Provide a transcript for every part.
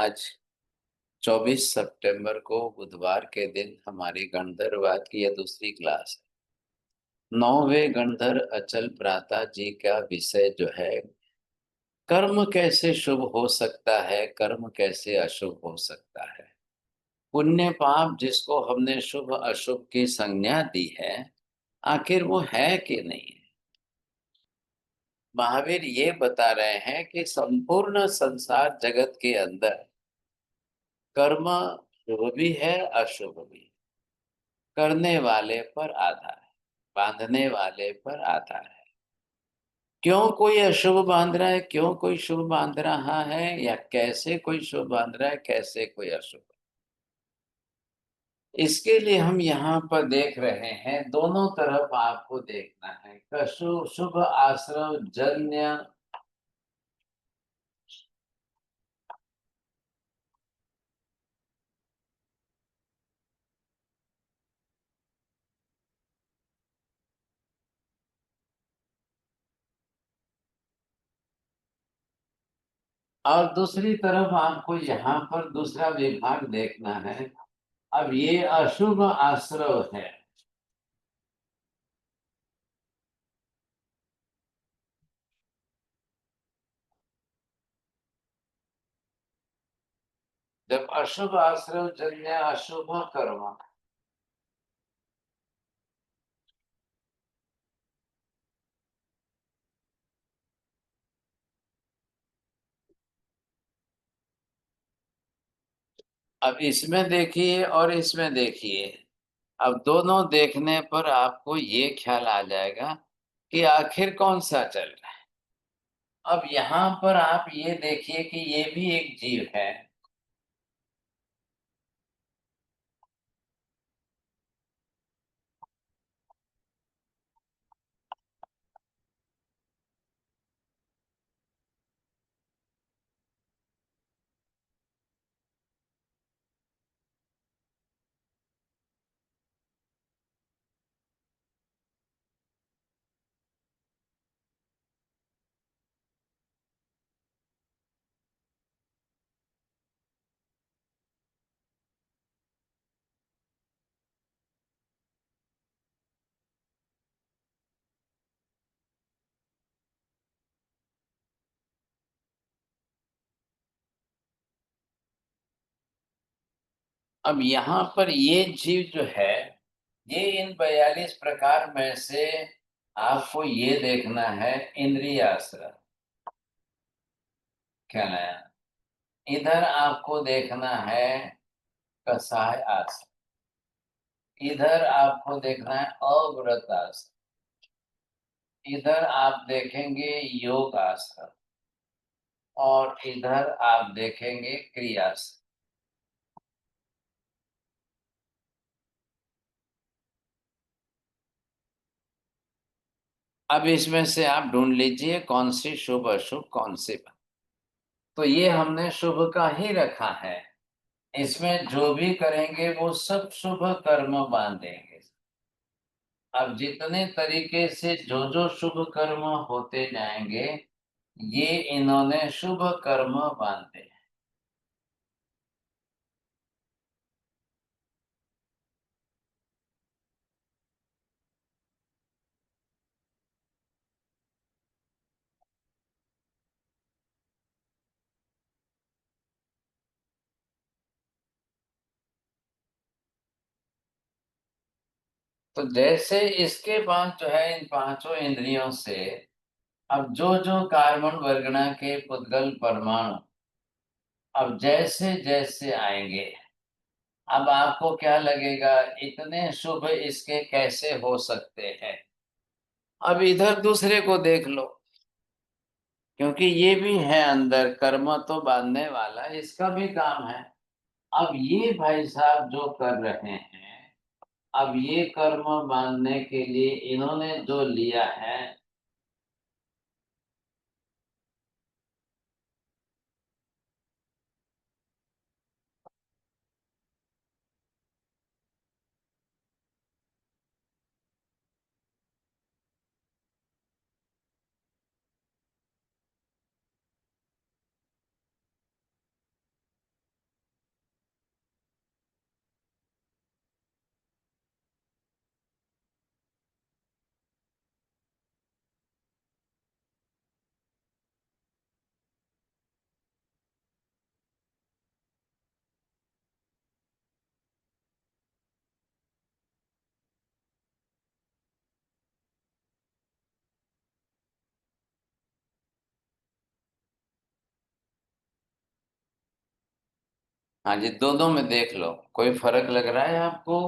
आज 24 सितंबर को बुधवार के दिन हमारी गणधरवाद की यह दूसरी क्लास है। 9वें गणधर अचल प्राता जी का विषय जो है, कर्म कैसे शुभ हो सकता है, कर्म कैसे अशुभ हो सकता है। पुण्य पाप जिसको हमने शुभ अशुभ की संज्ञा दी है, आखिर वो है कि नहीं है। महावीर ये बता रहे हैं कि संपूर्ण संसार जगत के अंदर कर्म शुभ भी है, अशुभ भी। करने वाले पर आधार है, बांधने वाले पर आधार है। क्यों कोई अशुभ बांध रहा है, क्यों कोई शुभ बांध रहा है, या कैसे कोई शुभ बांध रहा है, कैसे कोई अशुभ। इसके लिए हम यहाँ पर देख रहे हैं, दोनों तरफ आपको देखना है। शुभ आश्रव जन्य और दूसरी तरफ आपको यहाँ पर दूसरा विभाग देखना है। अब ये अशुभ आश्रव है। जब अशुभ आश्रव जन्य अशुभ कर्म, अब इसमें देखिए और इसमें देखिए। अब दोनों देखने पर आपको ये ख्याल आ जाएगा कि आखिर कौन सा चल रहा है। अब यहाँ पर आप ये देखिए कि ये भी एक जीव है। अब यहाँ पर ये जीव जो है, ये इन 42 प्रकार में से आपको ये देखना है इंद्रियाश्रय। क्या नया, इधर आपको देखना है कसाय आश्रय, इधर आपको देखना है अव्रत आश्रय, इधर आप देखेंगे योग आश्रय, और इधर आप देखेंगे क्रियाश्रय। अब इसमें से आप ढूंढ लीजिए कौन सी शुभ अशुभ, कौन सी बात। तो ये हमने शुभ का ही रखा है। इसमें जो भी करेंगे वो सब शुभ कर्म बांधेंगे। अब जितने तरीके से जो जो शुभ कर्म होते जाएंगे, ये इन्होंने शुभ कर्म बांधे। तो जैसे इसके पास जो है, इन पांचों इंद्रियों से अब जो जो कार्बन वर्गना के पुद्गल परमाणु अब जैसे जैसे आएंगे, अब आपको क्या लगेगा, इतने शुभ इसके कैसे हो सकते हैं। अब इधर दूसरे को देख लो, क्योंकि ये भी है अंदर कर्म तो बांधने वाला, इसका भी काम है। अब ये भाई साहब जो कर रहे हैं, अब ये कर्म बांधने के लिए इन्होंने जो लिया है, हाँ जी, दोनों में देख लो, कोई फर्क लग रहा है आपको?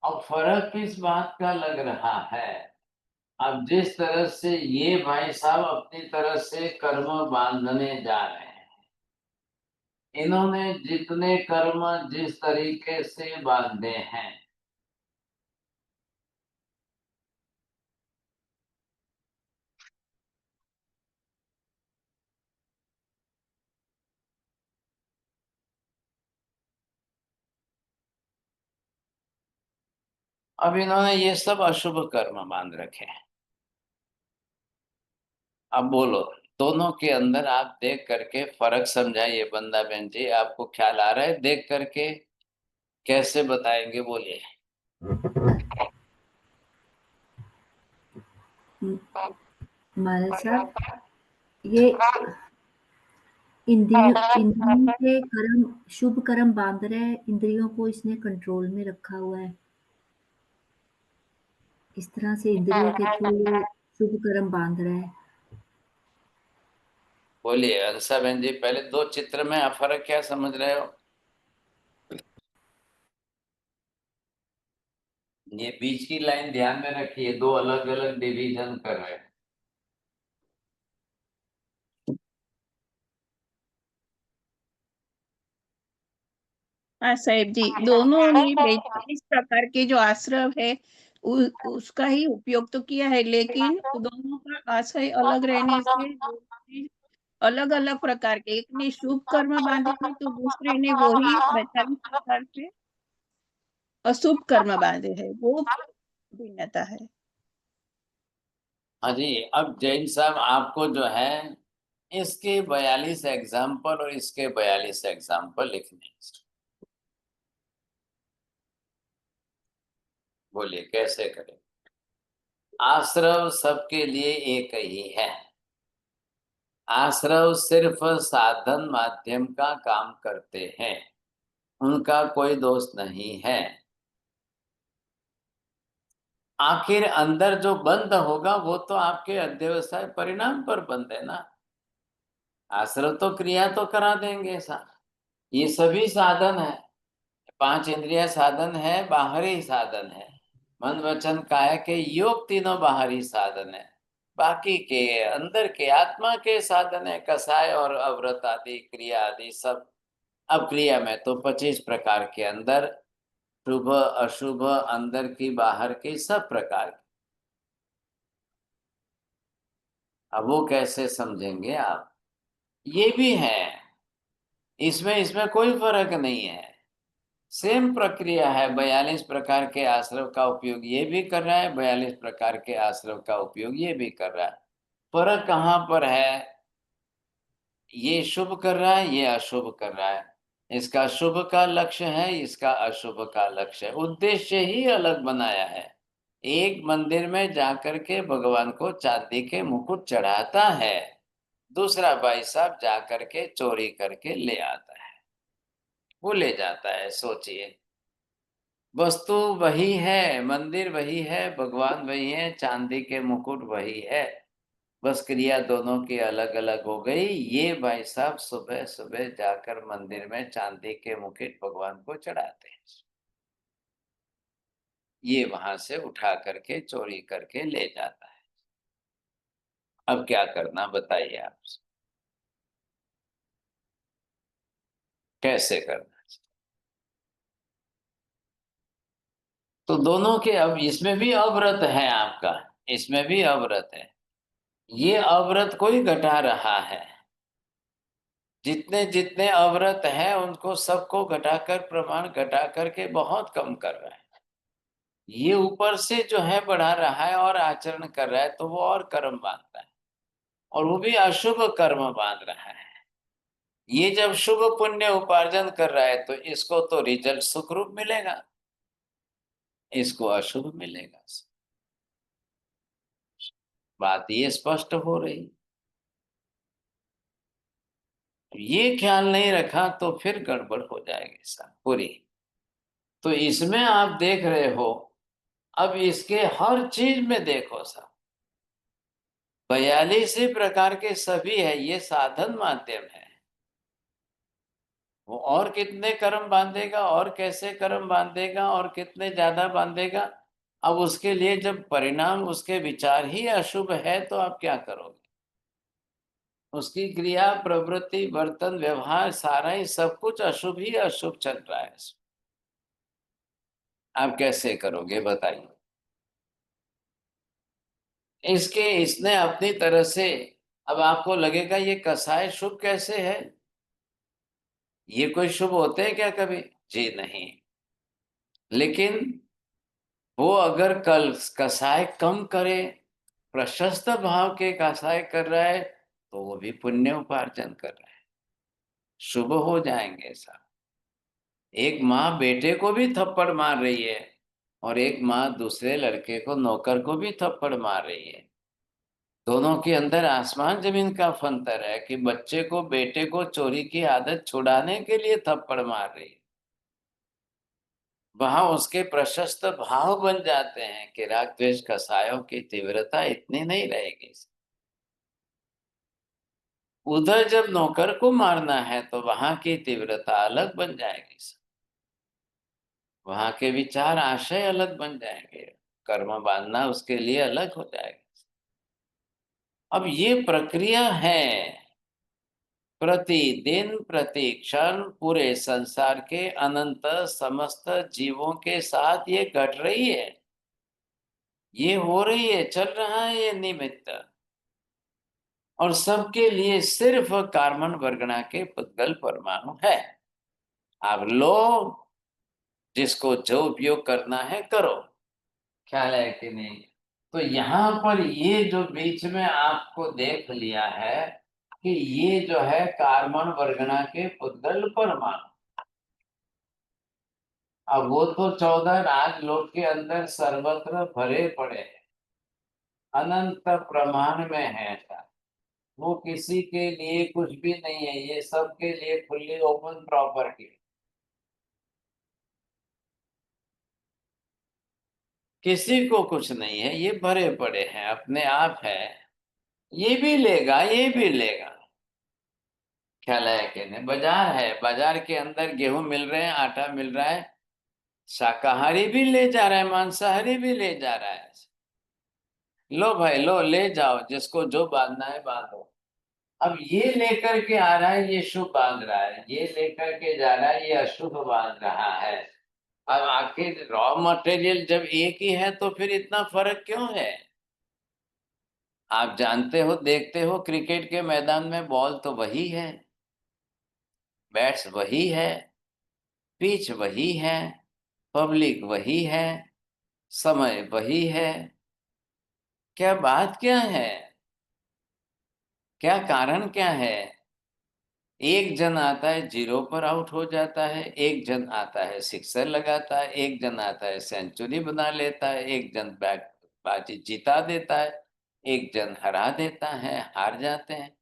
अब फर्क किस बात का लग रहा है? अब जिस तरह से ये भाई साहब अपनी तरह से कर्म बांधने जा रहे हैं, इन्होंने जितने कर्म जिस तरीके से बांधे हैं, अब इन्होंने ये सब अशुभ कर्म बांध रखे हैं। अब बोलो, दोनों के अंदर आप देख करके फर्क समझाइए। बंदा बहन जी, आपको ख्याल आ रहा है देख करके? कैसे बताएंगे, बोलिए। महाराज साहब, ये इंद्रियों के कर्म, शुभ कर्म बांध रहे हैं, इंद्रियों को इसने कंट्रोल में रखा हुआ है। इस तरह से इंद्रियों के थ्रू ये शुभ कर्म बांध रहा है। बोलिए अंसा बहन जी, पहले दो चित्र में आप फर्क क्या समझ रहे हो? ये बीच की लाइन ध्यान में रखिए, दो अलग अलग डिवीजन कर रहे हैं। हाँ साहेब जी, दोनों ही वैचारिक प्रकार के जो आश्रय है उसका ही उपयोग तो किया है, लेकिन दोनों का आशय अलग रहने से अलग अलग प्रकार के, एक ने शुभ कर्म बांधे हैं तो दूसरे ने वही वैचारिक प्रकार से अशुभ कर्म बांधे हैं, वो भिन्नता है। हाँ जी, अब जैन साहब आपको जो है इसके 42 एग्जाम्पल और इसके 42 एग्जाम्पल लिखने हैं। बोलिए कैसे करें? आश्रव सबके लिए एक ही है। आश्रव सिर्फ साधन माध्यम का काम करते हैं, उनका कोई दोष नहीं है। आखिर अंदर जो बंद होगा वो तो आपके अध्यवसाय परिणाम पर बंद है ना। आश्रव तो क्रिया तो करा देंगे सा। ये सभी साधन है, पांच इंद्रिय साधन है, बाहरी साधन है। मन वचन काया के योग तीनों बाहरी साधन है। बाकी के अंदर के आत्मा के साधन है, कसाय और अव्रत आदि क्रिया आदि सब। अब क्रिया में तो 25 प्रकार के अंदर शुभ अशुभ, अंदर की बाहर की सब प्रकार की। अब वो कैसे समझेंगे आप? ये भी है, इसमें इसमें कोई फर्क नहीं है। सेम प्रक्रिया है। 42 प्रकार के आश्रव का उपयोग ये भी कर रहा है, 42 प्रकार के आश्रव का उपयोग ये भी कर रहा है। फर्क कहाँ पर है? ये शुभ कर रहा है, ये अशुभ कर रहा है। इसका शुभ का लक्ष्य है, इसका अशुभ का लक्ष्य है। उद्देश्य ही अलग बनाया है। एक मंदिर में जाकर के भगवान को चांदी के मुकुट चढ़ाता है, दूसरा भाई साहब जाकर के चोरी करके ले आता है, वो ले जाता है। सोचिए, वस्तु वही है, मंदिर वही है, भगवान वही है, चांदी के मुकुट वही है, बस क्रिया दोनों की अलग अलग हो गई। ये भाई साहब सुबह सुबह जाकर मंदिर में चांदी के मुकुट भगवान को चढ़ाते हैं, ये वहां से उठा करके चोरी करके ले जाता है। अब क्या करना बताइए आप, कैसे करना? तो दोनों के, अब इसमें भी अव्रत है आपका, इसमें भी अव्रत है। ये अव्रत कोई घटा रहा है, जितने जितने अव्रत हैं उनको सबको घटाकर, प्रमाण घटा करके बहुत कम कर रहा है। ये ऊपर से जो है बढ़ा रहा है और आचरण कर रहा है, तो वो और कर्म बांधता है, और वो भी अशुभ कर्म बांध रहा है। ये जब शुभ पुण्य उपार्जन कर रहा है तो इसको तो रिजल्ट सुखरूप मिलेगा, इसको अशुभ मिलेगा। बात ये स्पष्ट हो रही। ये ख्याल नहीं रखा तो फिर गड़बड़ हो जाएगी सब पूरी। तो इसमें आप देख रहे हो, अब इसके हर चीज में देखो सब, 42 ही प्रकार के सभी है, ये साधन माध्यम है। वो और कितने कर्म बांधेगा और कैसे कर्म बांधेगा और कितने ज्यादा बांधेगा। अब उसके लिए जब परिणाम उसके विचार ही अशुभ है तो आप क्या करोगे? उसकी क्रिया प्रवृत्ति बर्तन व्यवहार सारा ही सब कुछ अशुभ ही अशुभ चल रहा है। आप कैसे करोगे बताइए? इसने अपनी तरह से, अब आपको लगेगा ये कसाय शुभ कैसे है, ये कोई शुभ होते हैं क्या कभी? जी नहीं। लेकिन वो अगर कल कसाय कम करे, प्रशस्त भाव के कसाय कर रहा है, तो वो भी पुण्य उपार्जन कर रहा है, शुभ हो जाएंगे सब। एक माँ बेटे को भी थप्पड़ मार रही है और एक माँ दूसरे लड़के को नौकर को भी थप्पड़ मार रही है। दोनों के अंदर आसमान जमीन का फंतर है कि बच्चे को बेटे को चोरी की आदत छुड़ाने के लिए थप्पड़ मार रही है। वहां उसके प्रशस्त भाव बन जाते हैं कि राग द्वेष कसायों की तीव्रता इतनी नहीं रहेगी। उधर जब नौकर को मारना है तो वहां की तीव्रता अलग बन जाएगी, वहां के विचार आशय अलग बन जाएंगे, कर्म बांधना उसके लिए अलग हो जाएगा। अब ये प्रक्रिया है, प्रतिदिन प्रति क्षण पूरे संसार के अनंत समस्त जीवों के साथ ये घट रही है, ये हो रही है, चल रहा है ये निमित्त। और सबके लिए सिर्फ कार्बन वर्गणा के पुद्गल परमाणु है। आप लो, जिसको जो उपयोग करना है करो, ख्याल है कि नहीं? तो यहाँ पर ये जो बीच में आपको देख लिया है कि ये जो है कार्बन वर्गणा के पुद्गल परमाणु, अब वो तो 14 राजलोक के अंदर सर्वत्र भरे पड़े हैं, अनंत प्रमाण में है ऐसा। वो किसी के लिए कुछ भी नहीं है, ये सबके लिए खुली ओपन प्रॉपर्टी। किसी को कुछ नहीं है, ये भरे पड़े हैं, अपने आप है। ये भी लेगा, ये भी लेगा, ख्याल है कि नहीं? बाजार है, बाजार के अंदर गेहूं मिल रहे हैं, आटा मिल रहा है, शाकाहारी भी ले जा रहा है, मांसाहारी भी ले जा रहा है। लो भाई लो, ले जाओ, जिसको जो बांधना है बांधो। अब ये लेकर के आ रहा है, ये शुभ बांध रहा है, ये लेकर के जा रहा है, ये अशुभ बांध रहा है। अब आखिर रॉ मटेरियल जब एक ही है तो फिर इतना फर्क क्यों है? आप जानते हो, देखते हो, क्रिकेट के मैदान में बॉल तो वही है, बैट्स वही है, पिच वही है, पब्लिक वही है, समय वही है। क्या बात क्या है? क्या कारण क्या है? एक जन आता है जीरो पर आउट हो जाता है, एक जन आता है सिक्सर लगाता है, एक जन आता है सेंचुरी बना लेता है, एक जन बैट बाजी जिता देता है, एक जन हरा देता है, हार जाते हैं।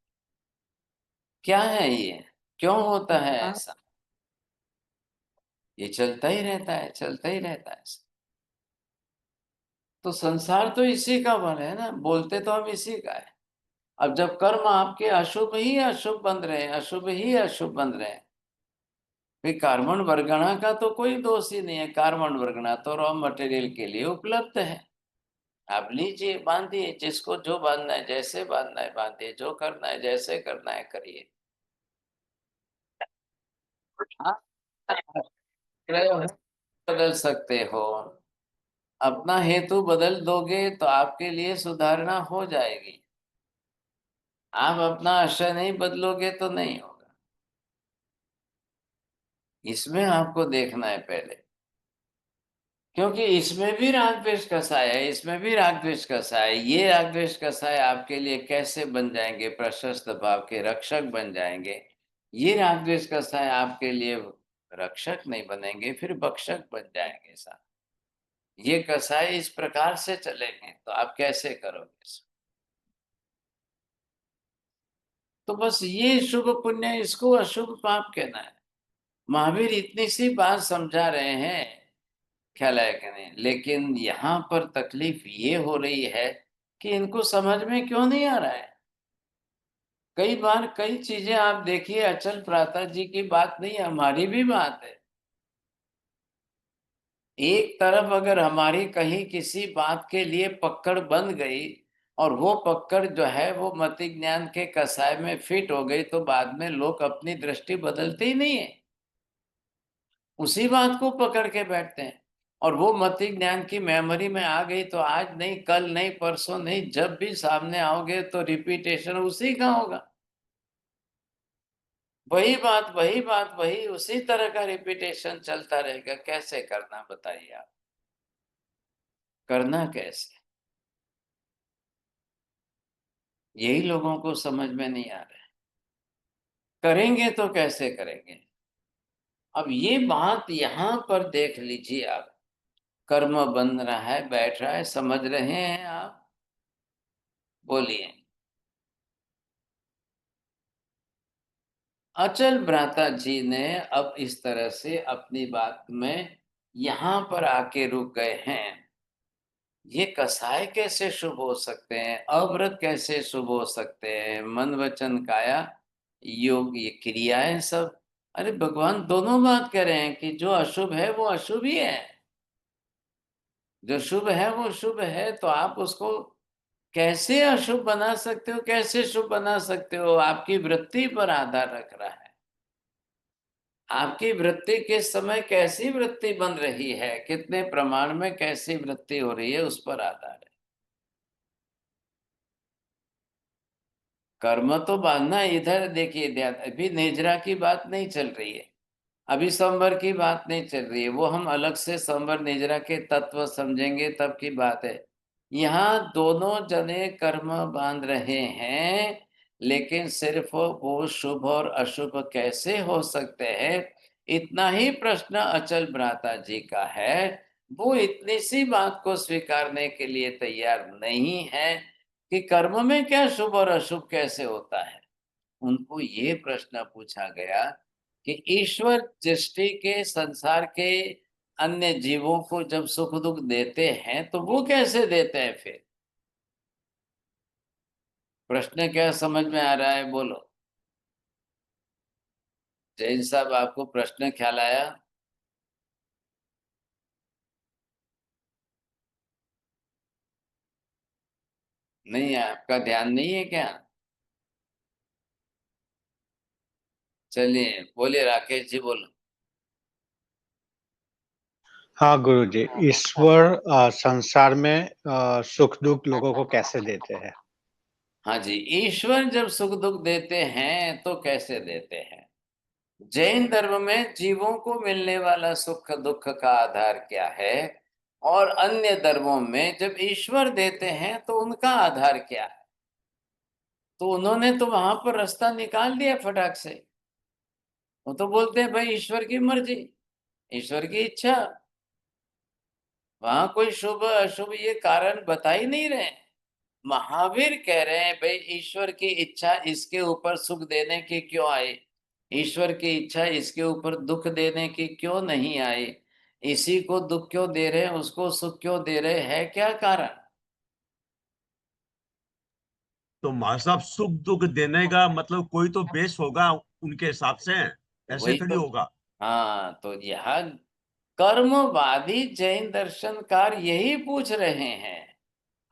क्या है ये? क्यों होता है ऐसा? ये चलता ही रहता है, चलता ही रहता है। तो संसार तो इसी का बल है ना, बोलते तो हम इसी का है। अब जब कर्म आपके अशुभ ही अशुभ बन रहे हैं, अशुभ ही अशुभ बन रहे हैं, फिर कार्बन वर्गणा का तो कोई दोष ही नहीं है। कार्बन वर्गणा तो रॉ मटेरियल के लिए उपलब्ध है। आप लीजिए, बांधिए, जिसको जो बांधना है, जैसे बांधना है बांधिए, जो करना है जैसे करना है करिए। हाँ, बदल सकते हो, अपना हेतु बदल दोगे तो आपके लिए सुधारणा हो जाएगी। आप अपना आशय नहीं बदलोगे तो नहीं होगा। इसमें आपको देखना है पहले, क्योंकि इसमें भी राग द्वेष कसाय है, इसमें भी राग द्वेष कसाय है। ये राग द्वेष कसाय आपके लिए कैसे बन जाएंगे? प्रशस्त भाव के रक्षक बन जाएंगे। ये राग द्वेष कसाय आपके लिए रक्षक नहीं बनेंगे, फिर भक्षक बन जाएंगे साहब। ये कसाय इस प्रकार से चलेंगे तो आप कैसे करोगे? तो बस ये शुभ पुण्य, इसको अशुभ पाप कहना है। महावीर इतनी सी बात समझा रहे हैं, ख्याल है कि नहीं? लेकिन यहाँ पर तकलीफ ये हो रही है कि इनको समझ में क्यों नहीं आ रहा है। कई बार कई चीजें आप देखिए, अचल प्राता जी की बात नहीं, हमारी भी बात है। एक तरफ अगर हमारी कहीं किसी बात के लिए पकड़ बन गई और वो पकड़ जो है वो मति ज्ञान के कसाय में फिट हो गई, तो बाद में लोग अपनी दृष्टि बदलते ही नहीं है, उसी बात को पकड़ के बैठते हैं। और वो मति ज्ञान की मेमोरी में आ गई तो आज नहीं, कल नहीं, परसों नहीं, जब भी सामने आओगे तो रिपीटेशन उसी का होगा। वही बात वही बात वही उसी तरह का रिपीटेशन चलता रहेगा। कैसे करना बताइए आप, करना कैसे? यही लोगों को समझ में नहीं आ रहा है। करेंगे तो कैसे करेंगे? अब ये बात यहां पर देख लीजिए आप, कर्म बन रहा है, बैठ रहा है, समझ रहे हैं आप? बोलिए। अचल भ्राता जी ने अब इस तरह से अपनी बात में यहां पर आके रुक गए हैं। ये कसाय कैसे शुभ हो सकते हैं, अव्रत कैसे शुभ हो सकते हैं, मन वचन काया योग, ये क्रियाएं सब। अरे भगवान दोनों बात कह रहे हैं कि जो अशुभ है वो अशुभ ही है, जो शुभ है वो शुभ है। तो आप उसको कैसे अशुभ बना सकते हो, कैसे शुभ बना सकते हो? आपकी वृत्ति पर आधार रख रहा है। आपकी वृत्ति किस समय कैसी वृत्ति बन रही है, कितने प्रमाण में कैसी वृत्ति हो रही है, उस पर आधार है। कर्म तो बांधना, इधर देखिए ध्यान, अभी नेजरा की बात नहीं चल रही है, अभी संवर की बात नहीं चल रही है, वो हम अलग से संवर नेजरा के तत्व समझेंगे तब की बात है। यहाँ दोनों जने कर्म बांध रहे हैं, लेकिन सिर्फ वो शुभ और अशुभ कैसे हो सकते हैं, इतना ही प्रश्न अचल भ्राता जी का है। वो इतनी सी बात को स्वीकारने के लिए तैयार नहीं है कि कर्म में क्या शुभ और अशुभ कैसे होता है। उनको ये प्रश्न पूछा गया कि ईश्वर सृष्टि के, संसार के अन्य जीवों को जब सुख दुख देते हैं तो वो कैसे देते हैं फिर? प्रश्न क्या समझ में आ रहा है, बोलो। जैन साहब, आपको प्रश्न ख्याल आया? नहीं, आपका ध्यान नहीं है क्या? चलिए बोलिए, राकेश जी बोलो। हाँ गुरु जी, ईश्वर संसार में सुख दुख लोगों को कैसे देते हैं? हाँ जी, ईश्वर जब सुख दुख देते हैं तो कैसे देते हैं? जैन धर्म में जीवों को मिलने वाला सुख दुख का आधार क्या है, और अन्य धर्मों में जब ईश्वर देते हैं तो उनका आधार क्या है? तो उन्होंने तो वहां पर रास्ता निकाल दिया फटाक से। वो तो बोलते हैं भाई ईश्वर की मर्जी, ईश्वर की इच्छा। वहां कोई शुभ अशुभ ये कारण बता ही नहीं रहे। महावीर कह रहे हैं भाई ईश्वर की इच्छा इसके ऊपर सुख देने की क्यों आई, ईश्वर की इच्छा इसके ऊपर दुख देने की क्यों नहीं आई, इसी को दुख क्यों दे रहे हैं, उसको सुख क्यों दे रहे हैं, क्या कारण? तो माँ साहब, सुख दुख देने का मतलब कोई तो बेस होगा उनके हिसाब से, ऐसे वही थोड़ी तो। होगा। हाँ, तो यह कर्मवादी जैन दर्शनकार यही पूछ रहे हैं।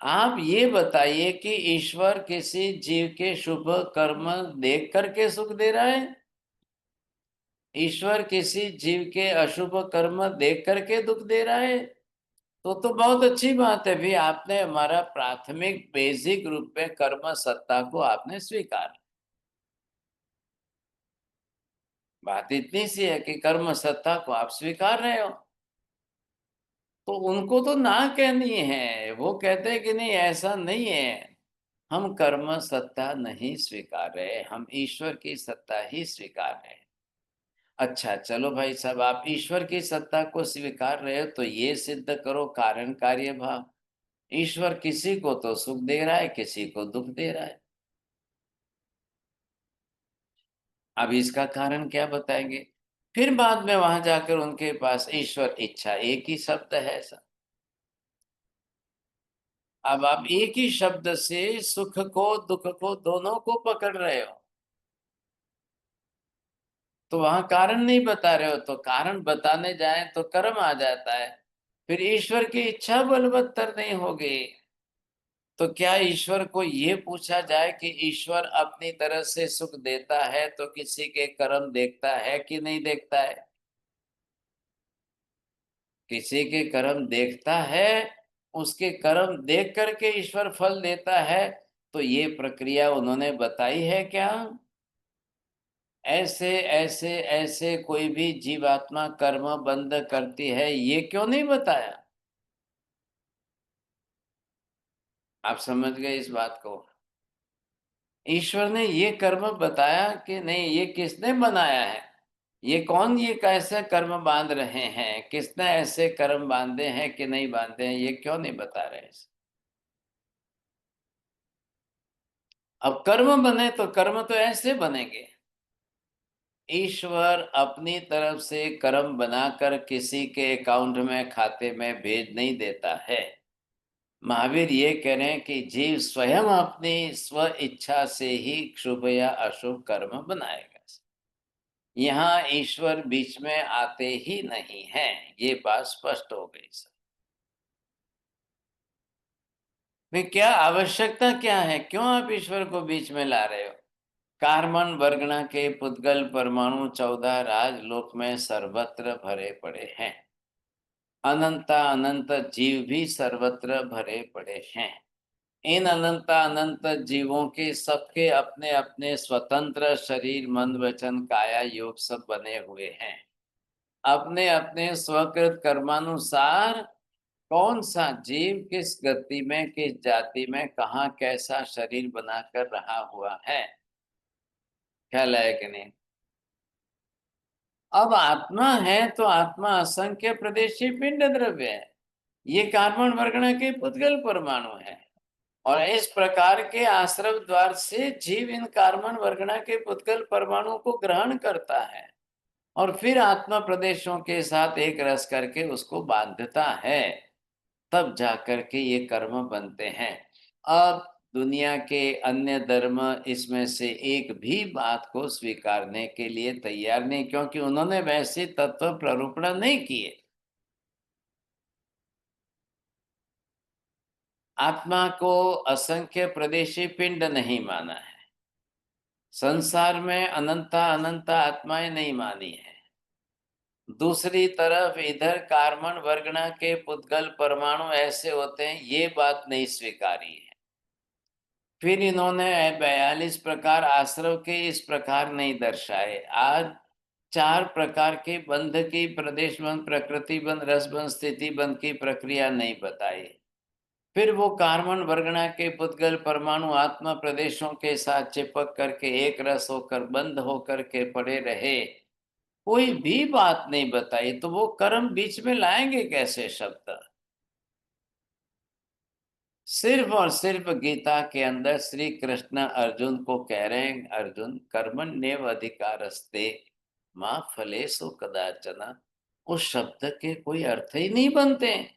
आप ये बताइए कि ईश्वर किसी जीव के शुभ कर्म देख करके सुख दे रहा है, ईश्वर किसी जीव के अशुभ कर्म देख करके दुख दे रहा है? तो बहुत अच्छी बात है भी, आपने हमारा प्राथमिक बेसिक रूप में कर्म सत्ता को आपने स्वीकार। बात इतनी सी है कि कर्म सत्ता को आप स्वीकार रहे हो, तो उनको तो ना कहनी है। वो कहते हैं कि नहीं, ऐसा नहीं है, हम कर्म सत्ता नहीं स्वीकार रहे, हम ईश्वर की सत्ता ही स्वीकार रहे हैं। अच्छा चलो भाई साहब, आप ईश्वर की सत्ता को स्वीकार रहे हो तो ये सिद्ध करो कारण कार्य भाव। ईश्वर किसी को तो सुख दे रहा है, किसी को दुख दे रहा है। अब इसका कारण क्या बताएंगे? फिर बाद में वहां जाकर उनके पास ईश्वर इच्छा एक ही शब्द है सर। अब आप एक ही शब्द से सुख को दुख को दोनों को पकड़ रहे हो, तो वहां कारण नहीं बता रहे हो, तो कारण बताने जाए तो कर्म आ जाता है, फिर ईश्वर की इच्छा बलवत्तर नहीं होगी। तो क्या ईश्वर को ये पूछा जाए कि ईश्वर अपनी तरह से सुख देता है तो किसी के कर्म देखता है कि नहीं देखता है? किसी के कर्म देखता है, उसके कर्म देख करके ईश्वर फल देता है। तो ये प्रक्रिया उन्होंने बताई है क्या? ऐसे ऐसे ऐसे कोई भी जीवात्मा कर्म बंद करती है, ये क्यों नहीं बताया? आप समझ गए इस बात को? ईश्वर ने ये कर्म बताया कि नहीं, ये किसने बनाया है, ये कौन, ये कैसे कर्म बांध रहे हैं, किसने ऐसे कर्म बांधे हैं कि नहीं बांधे हैं, ये क्यों नहीं बता रहे? अब कर्म बने तो कर्म तो ऐसे बनेंगे, ईश्वर अपनी तरफ से कर्म बनाकर किसी के अकाउंट में खाते में भेज नहीं देता है। महावीर ये कह रहे हैं कि जीव स्वयं अपनी स्व इच्छा से ही शुभ या अशुभ कर्म बनाएगा। यहाँ ईश्वर बीच में आते ही नहीं है, ये बात स्पष्ट हो गई सर। फिर क्या आवश्यकता क्या है, क्यों आप ईश्वर को बीच में ला रहे हो? कार्बन वर्गणा के पुद्गल परमाणु 14 राजलोक में सर्वत्र भरे पड़े हैं, अनंता अनंत जीव भी सर्वत्र भरे पड़े हैं। इन अनंता अनंत जीवों के सबके अपने अपने स्वतंत्र शरीर मन वचन काया योग सब बने हुए हैं। अपने अपने स्वकृत कर्मानुसार कौन सा जीव किस गति में, किस जाति में, कहाँ कैसा शरीर बनाकर रहा हुआ है, ख्याल है कि नहीं? अब आत्मा है तो आत्मा असंख्य प्रदेशी पिंड द्रव्य है, ये कार्बन वर्गणा के पुद्गल परमाणु है, और इस प्रकार के आश्रव द्वार से जीव इन कार्बन वर्गणा के पुद्गल परमाणु को ग्रहण करता है और फिर आत्मा प्रदेशों के साथ एक रस करके उसको बांधता है, तब जाकर के ये कर्म बनते हैं। अब दुनिया के अन्य धर्म इसमें से एक भी बात को स्वीकारने के लिए तैयार नहीं, क्योंकि उन्होंने वैसे तत्व प्ररूपण नहीं किए। आत्मा को असंख्य प्रदेशी पिंड नहीं माना है, संसार में अनंता अनंता आत्माएं नहीं मानी है। दूसरी तरफ इधर कार्बन वर्गणा के पुद्गल परमाणु ऐसे होते हैं, ये बात नहीं स्वीकारी है। फिर इन्होंने 42 प्रकार आश्रव के इस प्रकार नहीं दर्शाए। आज 4 प्रकार के बंध की, प्रदेश बंध, प्रकृति बंध, रस बंध, स्थिति बंध की प्रक्रिया नहीं बताई। फिर वो कार्बन वर्गणा के पुद्गल परमाणु आत्मा प्रदेशों के साथ चिपक करके एक रस होकर बंद होकर के पड़े रहे, कोई भी बात नहीं बताई, तो वो कर्म बीच में लाएंगे कैसे शब्द? सिर्फ और सिर्फ गीता के अंदर श्री कृष्ण अर्जुन को कह रहे हैं, अर्जुन कर्मण्येव अधिकारस्ते मां फलेषु कदाचन, उस शब्द के कोई अर्थ ही नहीं बनते।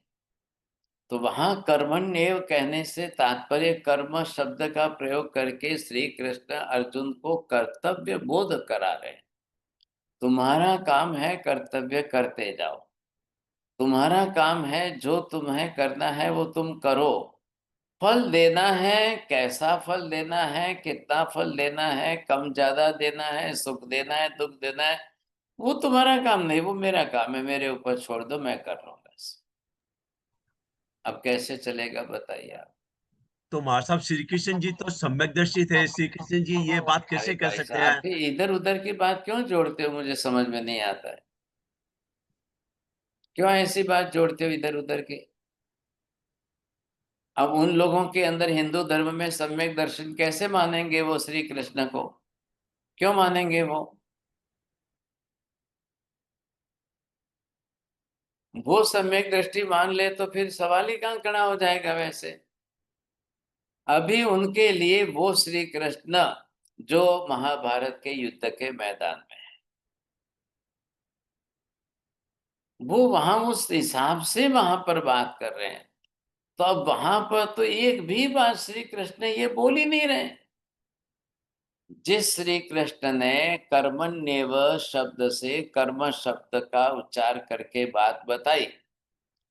तो वहां कर्मण्येव कहने से तात्पर्य कर्म शब्द का प्रयोग करके श्री कृष्ण अर्जुन को कर्तव्य बोध करा रहे हैं। तुम्हारा काम है कर्तव्य करते जाओ, तुम्हारा काम है जो तुम्हें करना है वो तुम करो, फल देना है, कैसा फल देना है, कितना फल देना है, कम ज्यादा देना है, सुख देना है, दुख देना है, वो तुम्हारा काम नहीं, वो मेरा काम है, मेरे ऊपर छोड़ दो, मैं कर लूंगा। अब कैसे चलेगा बताइए आप? तो महाराज साहब श्री कृष्ण जी तो सम्यकदर्शी थे, श्री कृष्ण जी ये बात अरे कैसे कर भाई सकते साहब, हैं? फिर इधर उधर की बात क्यों जोड़ते हो, मुझे समझ में नहीं आता है। क्यों ऐसी बात जोड़ते हो इधर उधर की? अब उन लोगों के अंदर हिंदू धर्म में सम्यक दर्शन कैसे मानेंगे वो श्री कृष्ण को? क्यों मानेंगे वो सम्यक दृष्टि मान ले तो फिर सवाल ही कहाँ खड़ा हो जाएगा। वैसे अभी उनके लिए वो श्री कृष्ण जो महाभारत के युद्ध के मैदान में है, वो वहां उस हिसाब से वहां पर बात कर रहे हैं। तो अब वहां पर तो एक भी बात श्री कृष्ण ये बोल ही नहीं रहे। जिस श्री कृष्ण ने कर्मण्येव शब्द से कर्म शब्द का उच्चार करके बात बताई,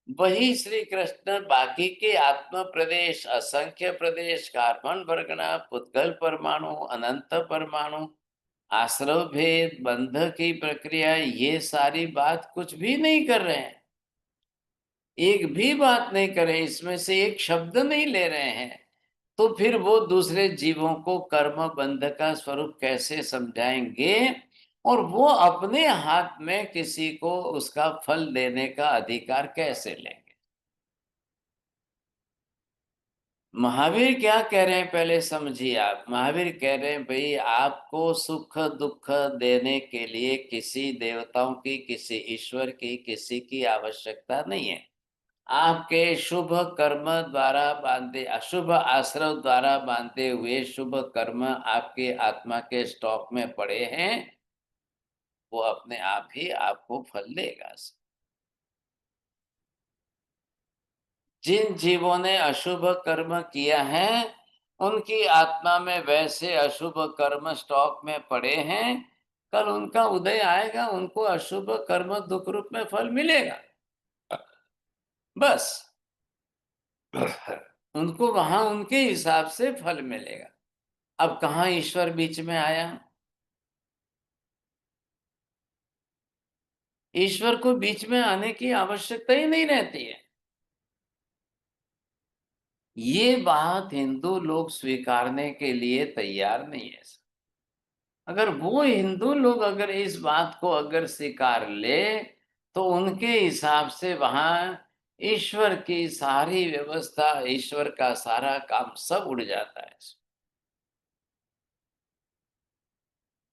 वही श्री कृष्ण बाकी के आत्म प्रदेश, असंख्य प्रदेश, कार्बन वर्गना, पुद्गल परमाणु, अनंत परमाणु, आश्रव भेद, बंध की प्रक्रिया, ये सारी बात कुछ भी नहीं कर रहे हैं। एक भी बात नहीं करे, इसमें से एक शब्द नहीं ले रहे हैं। तो फिर वो दूसरे जीवों को कर्म बंध का स्वरूप कैसे समझाएंगे, और वो अपने हाथ में किसी को उसका फल देने का अधिकार कैसे लेंगे? महावीर क्या कह रहे हैं पहले समझिए आप। महावीर कह रहे हैं भाई, आपको सुख दुख देने के लिए किसी देवताओं की, किसी ईश्वर की, किसी की आवश्यकता नहीं है। आपके शुभ कर्म द्वारा बांधे, अशुभ आश्रव द्वारा बांधे हुए शुभ कर्म आपके आत्मा के स्टॉक में पड़े हैं, वो अपने आप ही आपको फल देगा। जिन जीवों ने अशुभ कर्म किया है, उनकी आत्मा में वैसे अशुभ कर्म स्टॉक में पड़े हैं, कल उनका उदय आएगा, उनको अशुभ कर्म दुख रूप में फल मिलेगा। बस उनको वहां उनके हिसाब से फल मिलेगा। अब कहाँ ईश्वर बीच में आया? ईश्वर को बीच में आने की आवश्यकता ही नहीं रहती है। ये बात हिंदू लोग स्वीकारने के लिए तैयार नहीं है। अगर वो हिंदू लोग अगर इस बात को अगर स्वीकार ले, तो उनके हिसाब से वहां ईश्वर की सारी व्यवस्था, ईश्वर का सारा काम सब उड़ जाता है।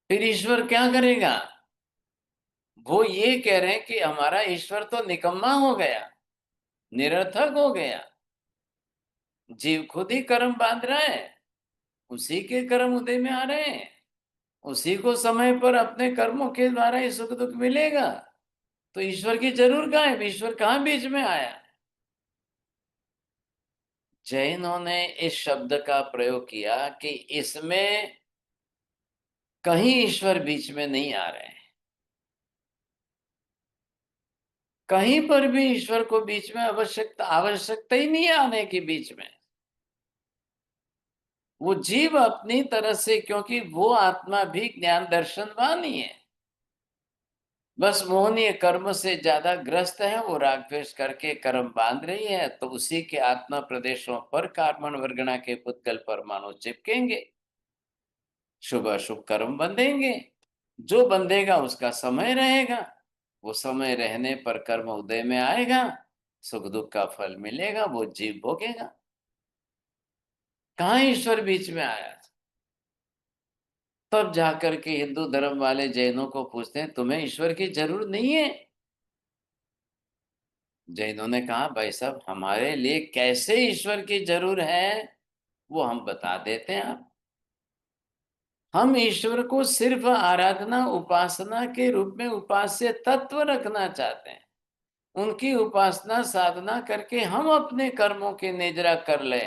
फिर ईश्वर क्या करेगा? वो ये कह रहे हैं कि हमारा ईश्वर तो निकम्मा हो गया, निरर्थक हो गया। जीव खुद ही कर्म बांध रहा है, उसी के कर्म उदय में आ रहे हैं, उसी को समय पर अपने कर्मों के द्वारा ही सुख दुख मिलेगा। तो ईश्वर की जरूर कहाँ है? ईश्वर कहाँ बीच में आया? जैनों ने इस शब्द का प्रयोग किया कि इसमें कहीं ईश्वर बीच में नहीं आ रहे हैं। कहीं पर भी ईश्वर को बीच में आवश्यकता ही नहीं है आने की बीच में। वो जीव अपनी तरह से, क्योंकि वो आत्मा भी ज्ञान दर्शनवान ही है, बस मोहनीय कर्म से ज्यादा ग्रस्त है, वो राग द्वेष करके कर्म बांध रही है, तो उसी के आत्मा प्रदेशों पर कार्बन वर्गना के पुद्गल परमाणु चिपकेंगे, शुभ अशुभ कर्म बंधेंगे। जो बंधेगा उसका समय रहेगा, वो समय रहने पर कर्म उदय में आएगा, सुख दुख का फल मिलेगा, वो जीव भोगेगा। कहाँ ईश्वर बीच में आया? तब जाकर के हिंदू धर्म वाले जैनों को पूछते हैं, तुम्हें ईश्वर की जरूरत नहीं है? जैनों ने कहा, भाई साहब, हमारे लिए कैसे ईश्वर की जरूरत है वो हम बता देते हैं। आप, हम ईश्वर को सिर्फ आराधना उपासना के रूप में उपास्य तत्व रखना चाहते हैं। उनकी उपासना साधना करके हम अपने कर्मों की निजरा कर ले,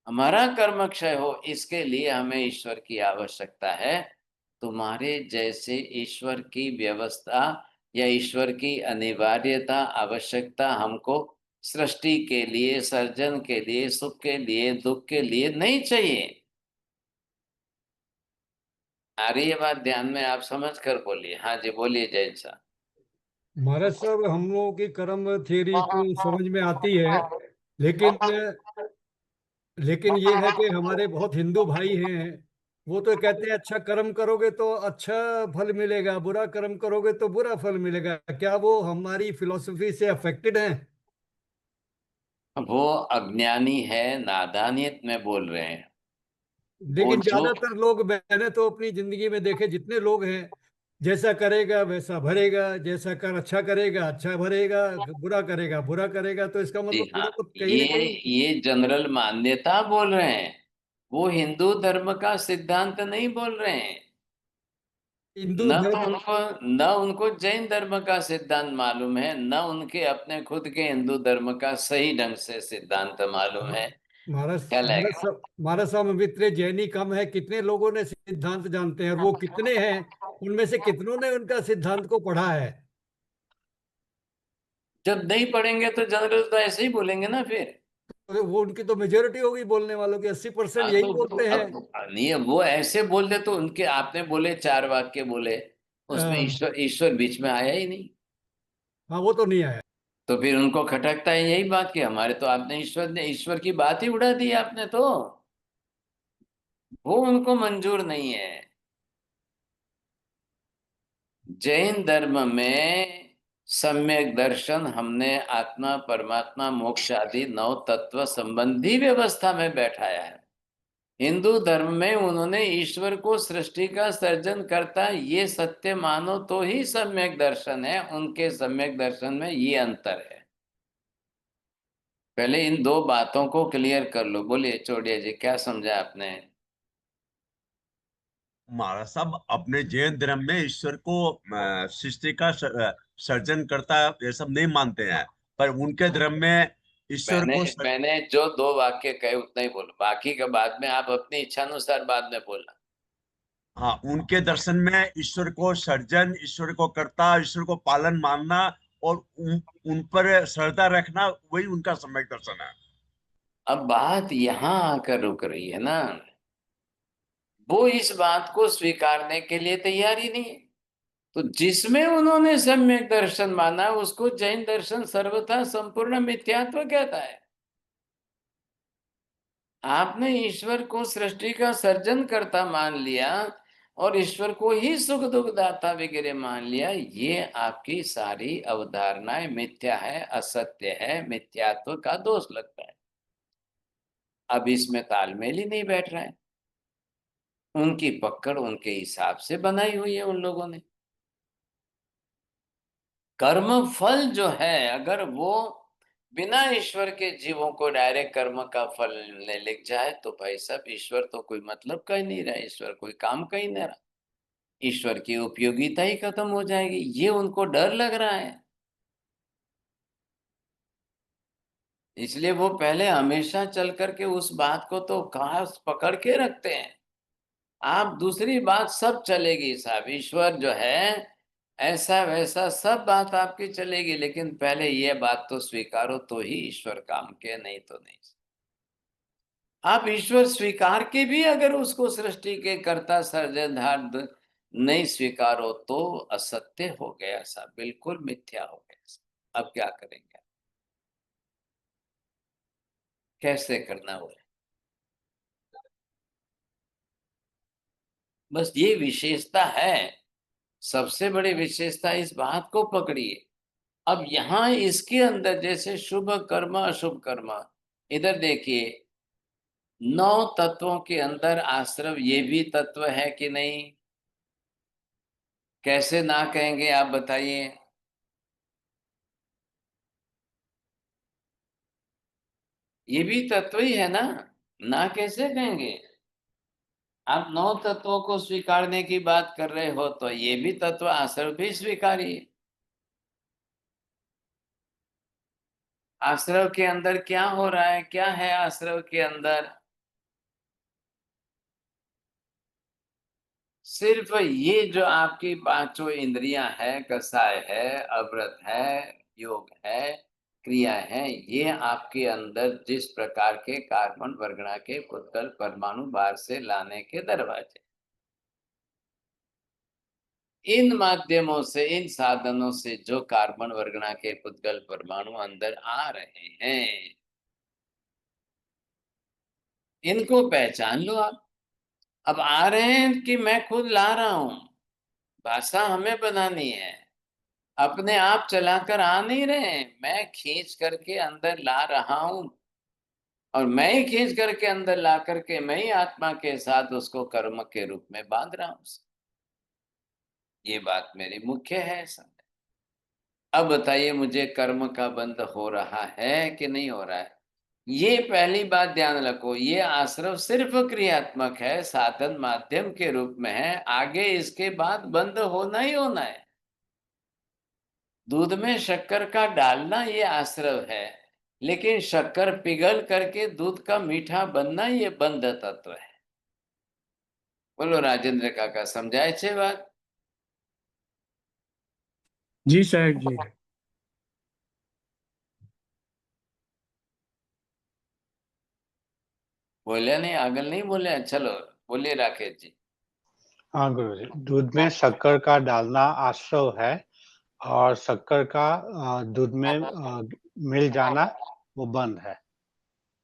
हमारा कर्म क्षय हो, इसके लिए हमें ईश्वर की आवश्यकता है। तुम्हारे जैसे ईश्वर की व्यवस्था या ईश्वर की अनिवार्यता, आवश्यकता हमको सृष्टि के लिए, सर्जन के लिए, सुख के लिए, दुख के लिए नहीं चाहिए। आ रही है बात ध्यान में? आप समझ कर बोलिए। हाँ जी, बोलिए जैन साहब। महाराज साहब, हम लोगों की कर्म थ्योरी तो समझ में आती है, लेकिन लेकिन ये है कि हमारे बहुत हिंदू भाई हैं, वो तो कहते हैं अच्छा कर्म करोगे तो अच्छा फल मिलेगा, बुरा कर्म करोगे तो बुरा फल मिलेगा। क्या वो हमारी फिलॉसफी से अफेक्टेड हैं? वो अज्ञानी है, नादानियत में बोल रहे हैं। वो लेकिन जो ज्यादातर लोग, मैंने तो अपनी जिंदगी में देखे जितने लोग हैं, जैसा करेगा वैसा भरेगा, जैसा कर अच्छा करेगा अच्छा भरेगा, बुरा करेगा बुरा करेगा। तो इसका जी मतलब हाँ, पूरा तो कहीं ये ना कहीं। ये जनरल मान्यता बोल रहे हैं, वो हिंदू धर्म का सिद्धांत नहीं बोल रहे हैं। हिंदू न तो धर्म उनको न उनको जैन धर्म का सिद्धांत मालूम है, न उनके अपने खुद के हिंदू धर्म का सही ढंग से सिद्धांत मालूम है। महाराज क्या महाराज लगेगा? साहब महाराज साहब मित्र जैनी कम है, कितने लोगों ने सिद्धांत जानते हैं, और वो कितने हैं, उनमें से कितनों ने उनका सिद्धांत को पढ़ा है? जब नहीं पढ़ेंगे तो जनरल तो ऐसे ही बोलेंगे ना फिर। तो वो उनकी तो मेजोरिटी होगी बोलने वालों की, 80% हाँ, यही तो बोलते हैं। अब नहीं, वो ऐसे बोल दे तो उनके, आपने बोले 4 वाक्य बोले, उसमें हाँ ईश्वर ईश्वर बीच में आया ही नहीं। हाँ, वो तो नहीं आया। तो फिर उनको खटकता है यही बात कि हमारे तो आपने ईश्वर की बात ही उड़ा दी आपने तो। वो उनको मंजूर नहीं है। जैन धर्म में सम्यक दर्शन हमने आत्मा परमात्मा मोक्ष आदि 9 तत्व संबंधी व्यवस्था में बैठाया है। हिंदू धर्म में उन्होंने ईश्वर को सृष्टि का सर्जन करता ये सत्य मानो तो ही सम्यक दर्शन है। उनके सम्यक दर्शन में ये अंतर है। पहले इन 2 बातों को क्लियर कर लो। बोलिए चौड़िया जी, क्या समझा आपने? महाराज साहब अपने जैन धर्म में ईश्वर को सृष्टि का सर्जन करता ये सब नहीं मानते हैं, पर उनके धर्म में ईश्वर मैंने को मैंने जो 2 वाक्य कहे उतना ही बोलो, बाकी के बाद में आप अपनी इच्छानुसार बाद में बोलना। हाँ, उनके दर्शन में ईश्वर को सर्जन, ईश्वर को कर्ता, ईश्वर को पालन मानना और उन पर श्रद्धा रखना, वही उनका सम्यक दर्शन है। अब बात यहां आकर रुक रही है ना। वो इस बात को स्वीकारने के लिए तैयार ही नहीं है। तो जिसमें उन्होंने सम्यक दर्शन माना उसको जैन दर्शन सर्वथा संपूर्ण मिथ्यात्व कहता है। आपने ईश्वर को सृष्टि का सर्जन करता मान लिया और ईश्वर को ही सुख दुख दाता वगैरह मान लिया। ये आपकी सारी अवधारणाएं मिथ्या है, असत्य है, मिथ्यात्व का दोष लगता है। अब इसमें तालमेल ही नहीं बैठ रहा है। उनकी पकड़ उनके हिसाब से बनाई हुई है उन लोगों ने। कर्म फल जो है, अगर वो बिना ईश्वर के जीवों को डायरेक्ट कर्म का फल ले लिख जाए तो भाई साहब ईश्वर तो कोई मतलब का ही नहीं रहा, ईश्वर कोई काम का ही नहीं रहा, ईश्वर की उपयोगिता ही खत्म हो जाएगी। ये उनको डर लग रहा है। इसलिए वो पहले हमेशा चल करके उस बात को तो खास पकड़ के रखते हैं। आप दूसरी बात सब चलेगी साहब, ईश्वर जो है ऐसा वैसा सब बात आपकी चलेगी, लेकिन पहले ये बात तो स्वीकारो तो ही ईश्वर काम के, नहीं तो नहीं। आप ईश्वर स्वीकार के भी अगर उसको सृष्टि के कर्ता सर्जनहार नहीं स्वीकारो तो असत्य हो गया साहब, बिल्कुल मिथ्या हो गया। अब क्या करेंगे? कैसे करना हो? बस ये विशेषता है, सबसे बड़ी विशेषता इस बात को पकड़िए। अब यहां इसके अंदर जैसे शुभ कर्म अशुभ कर्म, इधर देखिए 9 तत्वों के अंदर आश्रव ये भी तत्व है कि नहीं? कैसे ना कहेंगे आप बताइए? ये भी तत्व ही है ना, ना कैसे कहेंगे? आप 9 तत्वों को स्वीकारने की बात कर रहे हो तो ये भी तत्व आश्रव भी स्वीकारिए। आश्रव के अंदर क्या हो रहा है, क्या है आश्रव के अंदर? सिर्फ ये जो आपकी 5 इंद्रियां है, कसाय है, अव्रत है, योग है, क्रिया है, ये आपके अंदर जिस प्रकार के कार्बन वर्गणा के पुद्गल परमाणु बाहर से लाने के दरवाजे, इन माध्यमों से, इन साधनों से जो कार्बन वर्गणा के पुद्गल परमाणु अंदर आ रहे हैं, इनको पहचान लो आप। अब आ रहे हैं कि मैं खुद ला रहा हूं, भाषा हमें बनानी है। अपने आप चलाकर आ नहीं रहे, मैं खींच करके अंदर ला रहा हूं, और मैं ही खींच करके अंदर ला करके मैं ही आत्मा के साथ उसको कर्म के रूप में बांध रहा हूं। ये बात मेरी मुख्य है सब। अब बताइए मुझे कर्म का बंध हो रहा है कि नहीं हो रहा है? ये पहली बात ध्यान रखो, ये आश्रव सिर्फ क्रियात्मक है, साधन माध्यम के रूप में है, आगे इसके बाद बंद होना ही होना है। दूध में शक्कर का डालना ये आश्रव है, लेकिन शक्कर पिघल करके दूध का मीठा बनना ये बंध तत्व है। बोलो राजेंद्र काका, समझाए छे बात? जी साहब जी। बोले नहीं, आगल नहीं बोले, चलो बोलिए राकेश जी। हाँ गुरुजी, दूध में शक्कर का डालना आश्रव है और शक्कर का दूध में मिल जाना वो बंद है।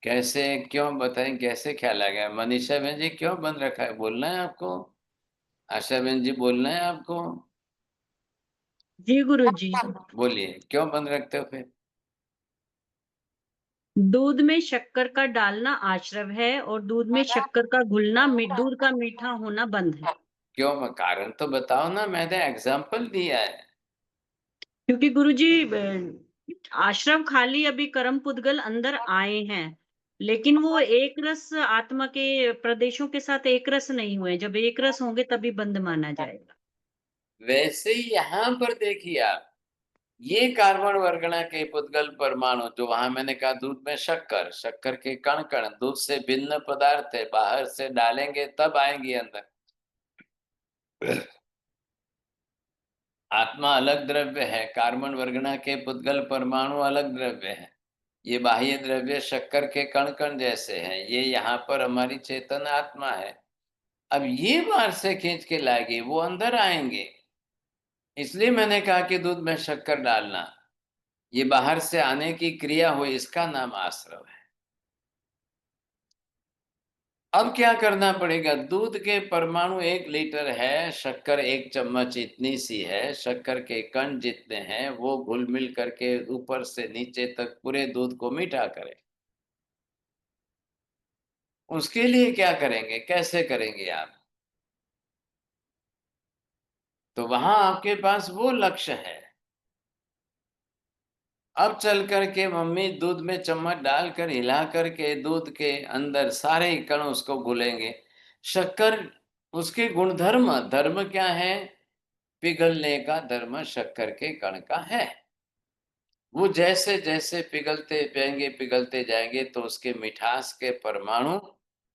कैसे, क्यों बताएं, कैसे ख्याल आ गया? मनीषा बहन जी क्यों बंद रखा है, बोलना है आपको? आशा बहन जी बोलना है आपको? जी गुरुजी। बोलिए, क्यों बंद रखते हो फिर? दूध में शक्कर का डालना आश्रव है और दूध में शक्कर का घुलना दूध का मीठा होना बंद है। क्यों, कारण तो बताओ ना, मैंने एग्जाम्पल दिया है। क्योंकि गुरुजी आश्रव खाली अभी कर्म पुद्गल अंदर आए हैं, लेकिन वो एक रस आत्मा के प्रदेशों के साथ एक रस नहीं हुए। जब एक रस होंगे तभी बंद माना जाएगा। वैसे ही यहाँ पर देखिए आप, ये कार्बन वर्गणा के पुद्गल परमाणु, जो वहां मैंने कहा दूध में शक्कर, शक्कर के कण कण दूध से भिन्न पदार्थ है, बाहर से डालेंगे तब आएंगे अंदर। आत्मा अलग द्रव्य है, कार्बन वर्गणा के पुद्गल परमाणु अलग द्रव्य है। ये बाह्य द्रव्य शक्कर के कण कण जैसे हैं, ये यहाँ पर हमारी चेतन आत्मा है। अब ये बाहर से खींच के लाएगी, वो अंदर आएंगे। इसलिए मैंने कहा कि दूध में शक्कर डालना, ये बाहर से आने की क्रिया हुई, इसका नाम आश्रव है। अब क्या करना पड़ेगा? दूध के परमाणु 1 लीटर है, शक्कर 1 चम्मच इतनी सी है, शक्कर के कण जितने हैं, वो घुल मिल करके ऊपर से नीचे तक पूरे दूध को मीठा करें। उसके लिए क्या करेंगे, कैसे करेंगे आप? तो वहां आपके पास वो लक्ष्य है। अब चल करके मम्मी दूध में चम्मच डालकर हिला करके दूध के अंदर सारे कण उसको घुलेंगे। शक्कर, उसके गुणधर्म, धर्म क्या है? पिघलने का धर्म शक्कर के कण का है। वो जैसे जैसे पिघलते जाएंगे तो उसके मिठास के परमाणु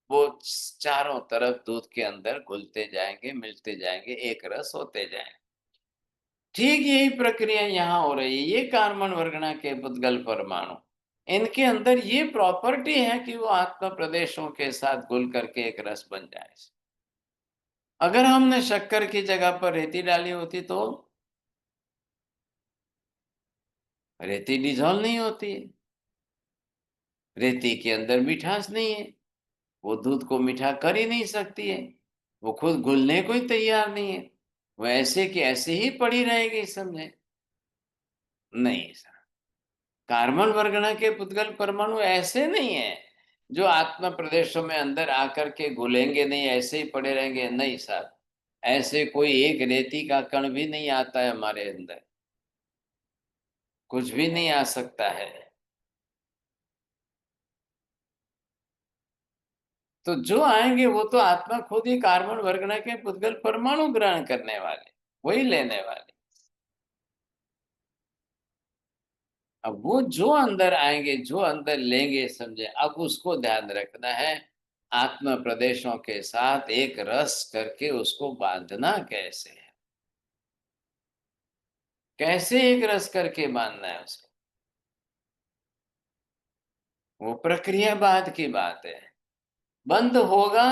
वो चारों तरफ दूध के अंदर घुलते जाएंगे, मिलते जाएंगे, एक रस होते जाएंगे। ठीक यही प्रक्रिया यहाँ हो रही है। ये कार्बन वर्गणा के पुद्गल परमाणु, इनके अंदर ये प्रॉपर्टी है कि वो आत्मा प्रदेशों के साथ घुल करके एक रस बन जाए। अगर हमने शक्कर की जगह पर रेती डाली होती तो रेती डिजोल्व नहीं होती है। रेती के अंदर मिठास नहीं है, वो दूध को मीठा कर ही नहीं सकती है, वो खुद घुलने को ही तैयार नहीं है, वो ऐसे की ऐसे ही पड़ी रहेगी, समझे? नहीं सर, कार्बन वर्गणा के पुद्गल परमाणु ऐसे नहीं है जो आत्मा प्रदेशों में अंदर आकर के घुलेंगे नहीं, ऐसे ही पड़े रहेंगे। नहीं साहब, ऐसे कोई एक रेती का कण भी नहीं आता है हमारे अंदर, कुछ भी नहीं आ सकता है। तो जो आएंगे वो तो आत्मा खुद ही कार्बन वर्गणा के पुद्गल परमाणु ग्रहण करने वाले, वही लेने वाले। अब वो जो अंदर आएंगे, जो अंदर लेंगे, समझे? अब उसको ध्यान रखना है, आत्म प्रदेशों के साथ एक रस करके उसको बांधना कैसे है, कैसे एक रस करके बांधना है उसको, वो प्रक्रिया बाद की बात है। बंद होगा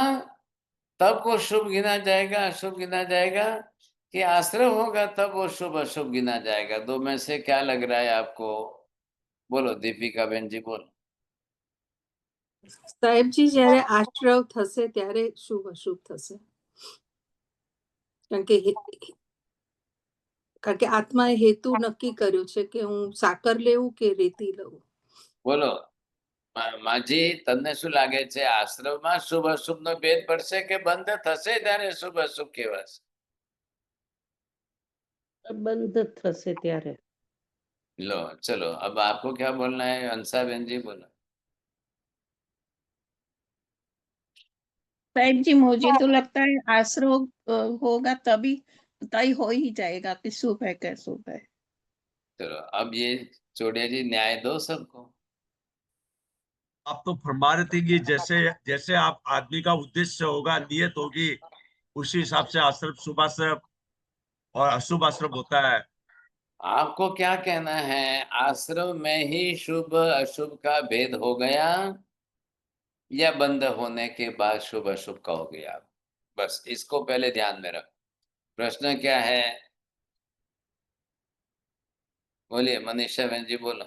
तब वो शुभ गिना जाएगा, अशुभ गिना जाएगा, कि आश्रय होगा तब वो शुभ अशुभ गिना जाएगा? दो में से क्या लग रहा है आपको? बोलो दीपिका बहन जी, बोलो। સાહેબજી જ્યારે આશ્રવ થશે ત્યારે શુભ અશુભ થશે, કારણ કે આત્માએ હેતુ નક્કી કર્યો છે કે હું સાકર લેવું કે રેતી લઉં. બોલો માજી, તમને શું લાગે છે, આશ્રમમાં શુભ અશુભ નો ભેદ પડશે કે બંધ થશે ત્યારે શુભ અશુભ કહેવાશે? બંધ થશે ત્યારે। लो चलो, अब आपको क्या बोलना है? हंसा बहन जी बोलो। साहिब जी, मुझे तो लगता है आश्रव होगा तभी तय हो ही जाएगा कि शुभ है क्या शुभ है। चलो अब ये चोड़िया जी न्याय दो सबको। आप तो फरमा रहे थे कि जैसे जैसे आप आदमी का उद्देश्य होगा, नियत होगी, उसी हिसाब से आश्रम, शुभाश्रम और अशुभ आश्रम होता है। आपको क्या कहना है, आश्रम में ही शुभ अशुभ का भेद हो गया या बंद होने के बाद शुभ अशुभ कहोगे आप? बस इसको पहले ध्यान में रखो। प्रश्न क्या है, बोलिए मनीषा बहन जी, बोलो।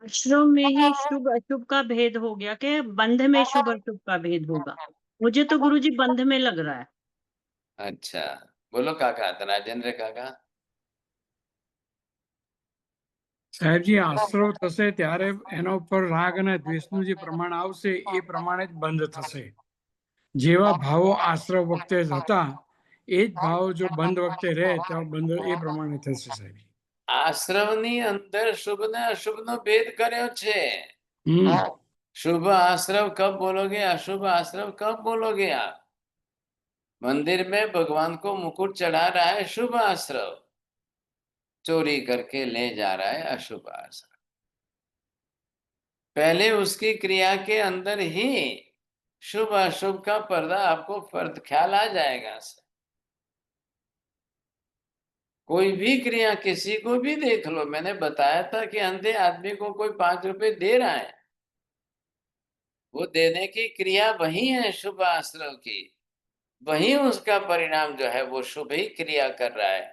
आश्रम में ही शुभ अशुभ का भेद हो गया कि बंध में शुभ अशुभ का भेद होगा? मुझे तो गुरुजी बंध में लग रहा है। अच्छा, बोलो काका, राजेंद्र काका। સાહેબજી આશ્રવ થશે ત્યારે એના ઉપર રાગ અને દ્વેષનું જે પ્રમાણ આવશે એ પ્રમાણે જ બંધ થશે. જેવા ભાવો આશ્રવ વખતે જ હતા એ જ ભાવ જો બંધ વખતે રહે તો બંધ એ પ્રમાણે થશે સાહેબ. આશ્રમની અંદર શુભ ને અશુભ નો ભેદ કર્યો છે। शुभ आश्रव कब बोलोगे, अशुभ आश्रव कब बोलोगे आप? मंदिर में भगवान को मुकुट चढ़ा रहा है शुभ आश्रव, चोरी करके ले जा रहा है अशुभ आश्रव। पहले उसकी क्रिया के अंदर ही शुभ अशुभ का पर्दा आपको फर्द ख्याल आ जाएगा। कोई भी क्रिया किसी को भी देख लो, मैंने बताया था कि अंधे आदमी को कोई 5 रुपए दे रहा है, वो देने की क्रिया वही है शुभ आश्रव की, वही उसका परिणाम जो है वो शुभ ही क्रिया कर रहा है।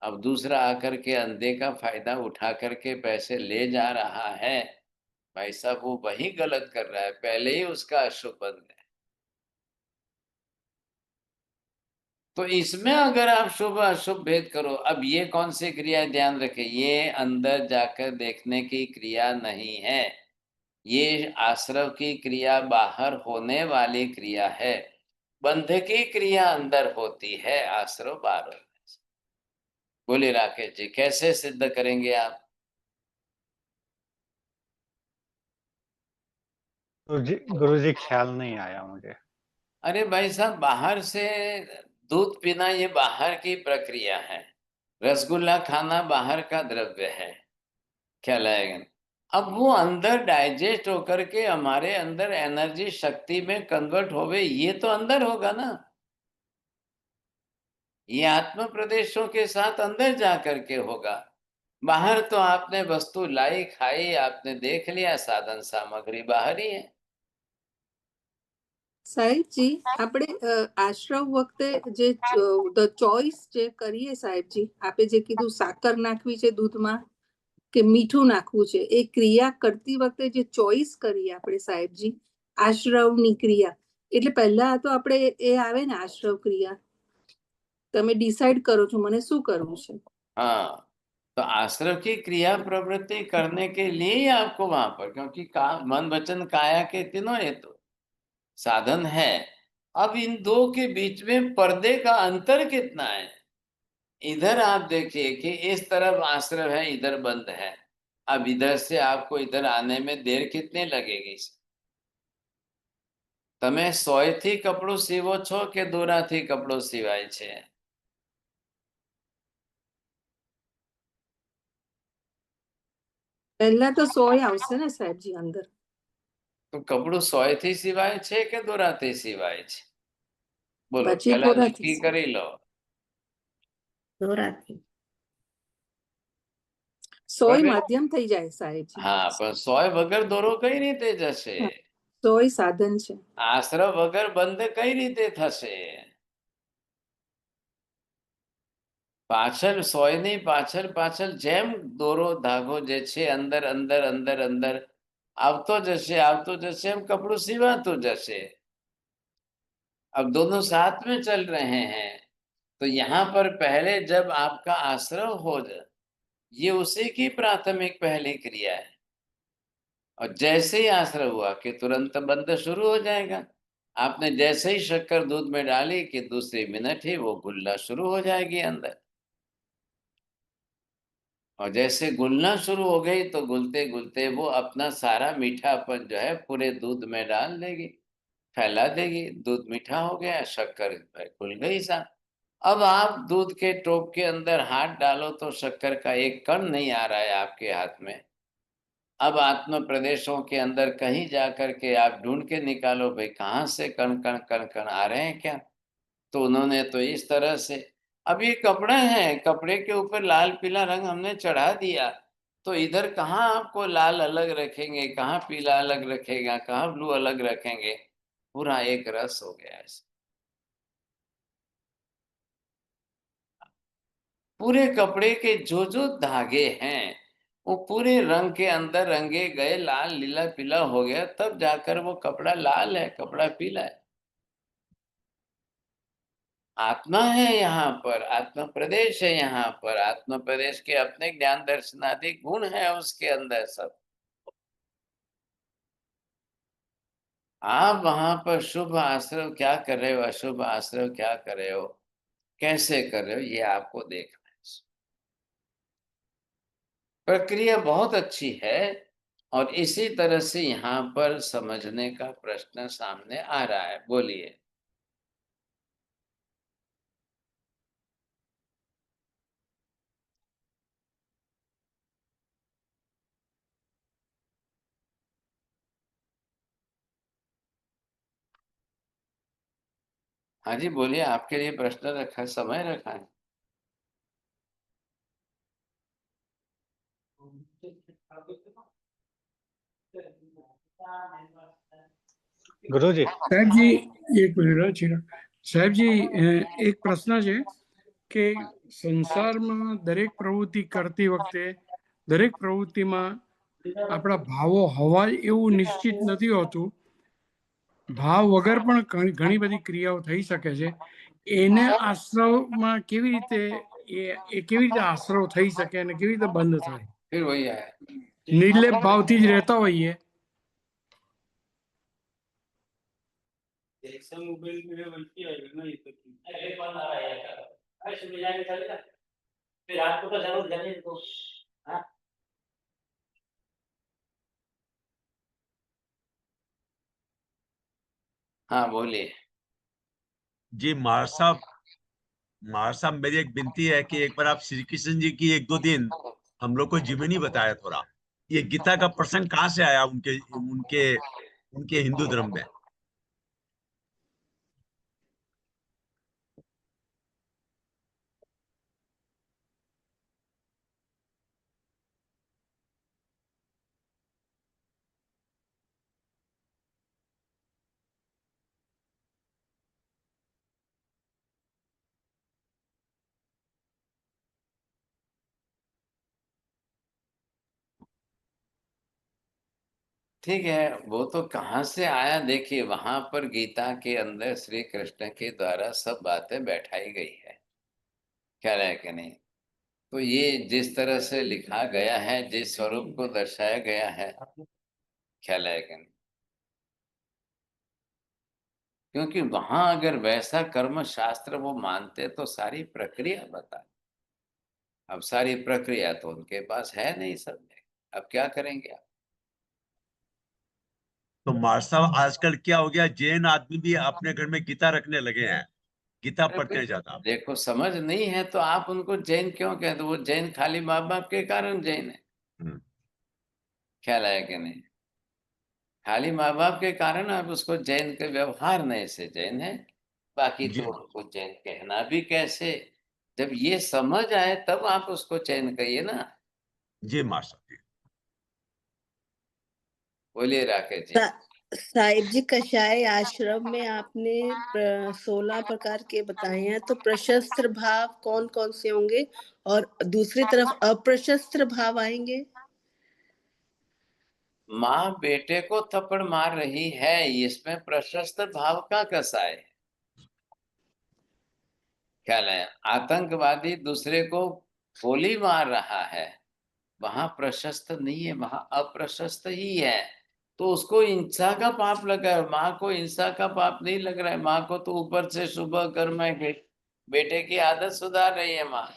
अब दूसरा आकर के अंधे का फायदा उठा करके पैसे ले जा रहा है, भाई साहब वो वही गलत कर रहा है, पहले ही उसका अशुभ बन गया। तो इसमें अगर आप शुभ अशुभ भेद करो, अब ये कौन सी क्रिया, ध्यान रखें, ये अंदर जाकर देखने की क्रिया नहीं है, ये आश्रव की क्रिया बाहर होने वाली क्रिया है। बंध की क्रिया अंदर होती है, आश्रव बाहर होने से। बोले राकेश जी, कैसे सिद्ध करेंगे आप? गुरुजी ख्याल नहीं आया मुझे। अरे भाई साहब, बाहर से दूध पीना ये बाहर की प्रक्रिया है, रसगुल्ला खाना बाहर का द्रव्य है, ख्याल आएगा। अब वो अंदर डाइजेस्ट होकर के हमारे अंदर एनर्जी शक्ति में कन्वर्ट होवे, ये तो अंदर होगा ना, ये आत्म प्रदेशों के साथ अंदर जा करके होगा। बाहर तो आपने वस्तु लाई, खाई, आपने देख लिया, साधन सामग्री बाहर ही है। સાહેબજી આપણે આશ્રવ વખતે જે ધ ચોઇસ જે કરીએ સાહેબજી, આપે જે કીધું સાકર નાખવી છે દૂધમાં કે મીઠું નાખવું છે, એ ક્રિયા કરતી વખતે જે ચોઇસ કરીએ આપણે સાહેબજી, આશ્રવની ક્રિયા, એટલે પહેલા તો આપણે એ આવે ને આશ્રવ ક્રિયા, તમે ડિસાઈડ કરો છો મને શું કરવું છે। हाँ, तो आश्रव की क्रिया प्रवृत्ति करने के लिए ही आपको वहां पर, क्योंकि मन वचन काया के तीनों हेतु साधन है। अब इन दो के बीच में पर्दे का अंतर कितना है, इधर आप देखिए कि इस तरफ आश्रव है, इधर बंद है। अब इधर से आपको इधर आने में देर कितनी लगेगी? તમે 100 થી કપડું સીવો છો કે દોરાથી કપડું સીવાય છે? પહેલા તો 100 આવશે ને સાહેબજી અંદર। તો કપડું 100 થી સીવાય છે કે દોરાથી સીવાય છે? બોલો, પછી પહેલા દોરાથી નક્કી કરી લો। દોરાથી 100 માધ્યમ થઈ જાય સાહેબજી। હા, પણ 100 વગર દોરો કઈ રીતે જશે? 100 સાધન છે। આશ્રવ વગર બંધ કઈ રીતે થશે? પાછળ 100 ની પાછળ પાછળ જેમ દોરો ધાગો જે છે અંદર અંદર અંદર અંદર આવતો જશે એમ કપડું સીવાતું જશે। अब दोनों साथ में चल रहे हैं, तो यहाँ पर पहले जब आपका आश्रव हो जाए, ये उसी की प्राथमिक पहली क्रिया है, और जैसे ही आश्रव हुआ कि तुरंत बंद शुरू हो जाएगा। आपने जैसे ही शक्कर दूध में डाली कि दूसरी मिनट ही वो घुलना शुरू हो जाएगी अंदर, और जैसे घुलना शुरू हो गई तो घुलते घुलते वो अपना सारा मीठापन जो है पूरे दूध में डाल देगी। फैला देगी, दूध मीठा हो गया, शक्कर खुल गई साहब। अब आप दूध के टोप के अंदर हाथ डालो तो शक्कर का एक कण नहीं आ रहा है आपके हाथ में। अब आत्म प्रदेशों के अंदर कहीं जाकर के आप ढूंढ के निकालो भाई कहाँ से कण कण कण कण आ रहे हैं क्या। तो उन्होंने तो इस तरह से, अब ये कपड़े हैं, कपड़े के ऊपर लाल पीला रंग हमने चढ़ा दिया, तो इधर कहाँ आपको लाल अलग रखेंगे, कहाँ पीला अलग रखेगा, कहाँ ब्लू अलग रखेंगे, पूरा एक रस हो गया ऐसे। पूरे कपड़े के जो जो धागे हैं वो पूरे रंग के अंदर रंगे गए, लाल लीला पीला हो गया, तब जाकर वो कपड़ा लाल है, कपड़ा पीला है। आत्मा है यहाँ पर, आत्म प्रदेश है यहाँ पर, आत्म प्रदेश के अपने ज्ञान दर्शन आदि गुण है उसके अंदर सब। आप वहां पर शुभ आश्रव क्या कर रहे हो, अशुभ आश्रव क्या कर रहे हो, कैसे कर रहे हो, ये आपको देखना है। प्रक्रिया बहुत अच्छी है और इसी तरह से यहाँ पर समझने का प्रश्न सामने आ रहा है। बोलिए। हाँ जी बोलिए, आपके लिए प्रश्न रखा, समय रखा है। ગુરુજી સાહેબજી એક મિનિટ ચિરાગ સાહેબજી એક પ્રશ્ન છે કે સંસારમાં દરેક પ્રવૃત્તિ કરતી વખતે દરેક પ્રવૃત્તિમાં આપણા ભાવો હોવા એવું નિશ્ચિત નથી હોતું. ભાવ વગર પણ ઘણી બધી ક્રિયાઓ થઈ શકે છે. એને આશ્રવમાં કેવી રીતે કેવી રીતે આશ્રવ થઈ શકે અને કેવી રીતે બંધ થાય? फिर वही है, નિર્લેપ ભાવથી જ રહેતા હોઈએ. हाँ बोलिए। जी महाराज साहब मेरी एक विनती है कि एक बार आप श्री कृष्ण जी की एक दो दिन हम लोग को जीवनी बताया थोड़ा। ये गीता का प्रसंग कहाँ से आया उनके उनके उनके हिंदू धर्म में? ठीक है, वो तो कहाँ से आया, देखिए वहां पर गीता के अंदर श्री कृष्ण के द्वारा सब बातें बैठाई गई है, ख्याल है कि नहीं। तो ये जिस तरह से लिखा गया है, जिस स्वरूप को दर्शाया गया है, ख्याल है कि नहीं। क्योंकि वहां अगर वैसा कर्म शास्त्र वो मानते तो सारी प्रक्रिया बता। अब सारी प्रक्रिया तो उनके पास है नहीं सब में, अब क्या करेंगे आप। तो महाराज साहब आजकल क्या हो गया, जैन आदमी भी अपने घर में गीता रखने लगे हैं, गीता पढ़ते हैं ज्यादा। देखो समझ नहीं है तो आप उनको जैन क्यों कहते, वो जैन खाली माँ बाप के कारण जैन है, ख्याल है कि नहीं। खाली माँ बाप के कारण आप उसको जैन के व्यवहार नहीं से जैन है, बाकी जी तो उसको जैन कहना भी कैसे, जब ये समझ आए तब आप उसको जैन कहिए ना। जी महाराज साहब जी। बोलिए राकेश जी। साहिब जी, कषाय आश्रम में आपने 16 प्रकार के बताए हैं, तो प्रशस्त्र भाव कौन कौन से होंगे और दूसरी तरफ अप्रशस्त्र भाव आएंगे? माँ बेटे को थप्पड़ मार रही है, इसमें प्रशस्त भाव का कसा है, ख्याल है। आतंकवादी दूसरे को गोली मार रहा है, वहां प्रशस्त नहीं है, वहां अप्रशस्त ही है। तो उसको हिंसा का पाप लगा है, माँ को हिंसा का पाप नहीं लग रहा है। माँ को तो ऊपर से सुबह कर्म है, बेटे की आदत सुधार रही है माँ,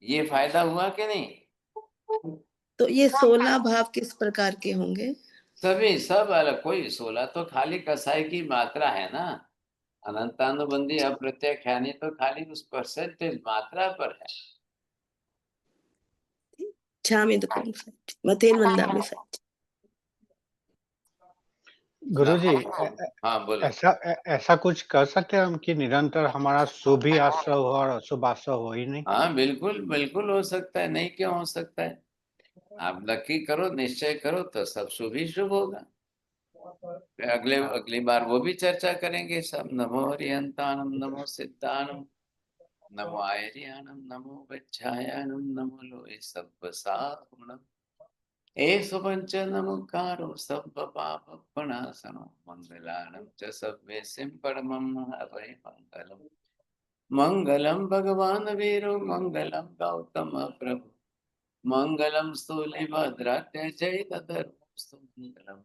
ये फायदा हुआ कि नहीं। तो ये 16 भाव किस प्रकार के होंगे? सभी सब अलग, कोई 16 तो खाली कसाई की मात्रा है ना, अनंतानुबंधी अप्रत्यक्ष है नहीं, तो खाली उस परसेंटेज मात्रा पर है। छामी दुखम सच मतेन वंदामि सच। गुरुजी हाँ बोलो। ऐसा कुछ कर सकते हैं हम कि निरंतर हमारा शुभ ही आश्रव हो और अशुभ आश्रव हो ही नहीं? हाँ बिल्कुल बिल्कुल हो सकता है, नहीं क्यों हो सकता है। आप नक्की करो, निश्चय करो तो सब शुभ ही शुभ होगा। फिर अगली बार वो भी चर्चा करेंगे सब। नमो हरिहंतानम, नमो सिद्धानम, नमो आयर्यानम, नमो वज्रायानम, नमो लोए सब्ब साहुणम, एषु पंच नमोकारो सब्ब पाप प्रणाशनो, मंगलानं च सव्येसिं परमं हरये मंगलम्। मंगलम भगवान वीरो, मंगलम गौतम प्रभु, मंगलम स्थूलिभद्राढ्य जयदधर्मस्तु, मंगलम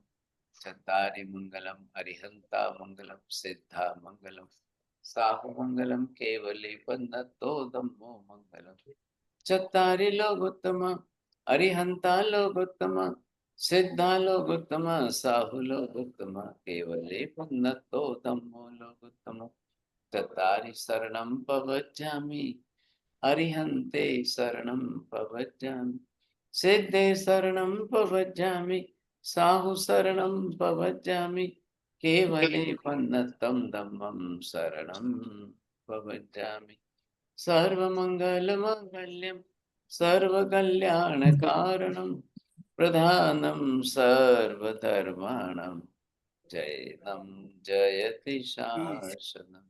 चत्तारि मंगलम अरिहंता, मंगलम सिद्धा, मंगलम साहु, मंगलम केवली पन्नतो धम्मो, मंगलम चत्तारि लोकोत्तम, अरिहंता लोकोत्तम, सिद्धा लोकोत्तम, साहु लोकोत्तम, केवली पन्नतो धम्मो लोकोत्तम, चत्तारि शरणं प्रवज्जामि, अरिहन्ते शरणं प्रवज्जामि, सिद्धे शरणं प्रवज्जामि, साहु शरणं प्रवज्जामि, केवले पन्नतं धम्मं शरणं प्रवज्जामि। सर्वमङ्गलमाङ्गल्यं सर्वकल्याणकारणं, प्रधानं सर्वधर्माणां, जयनं जयति शासनम्।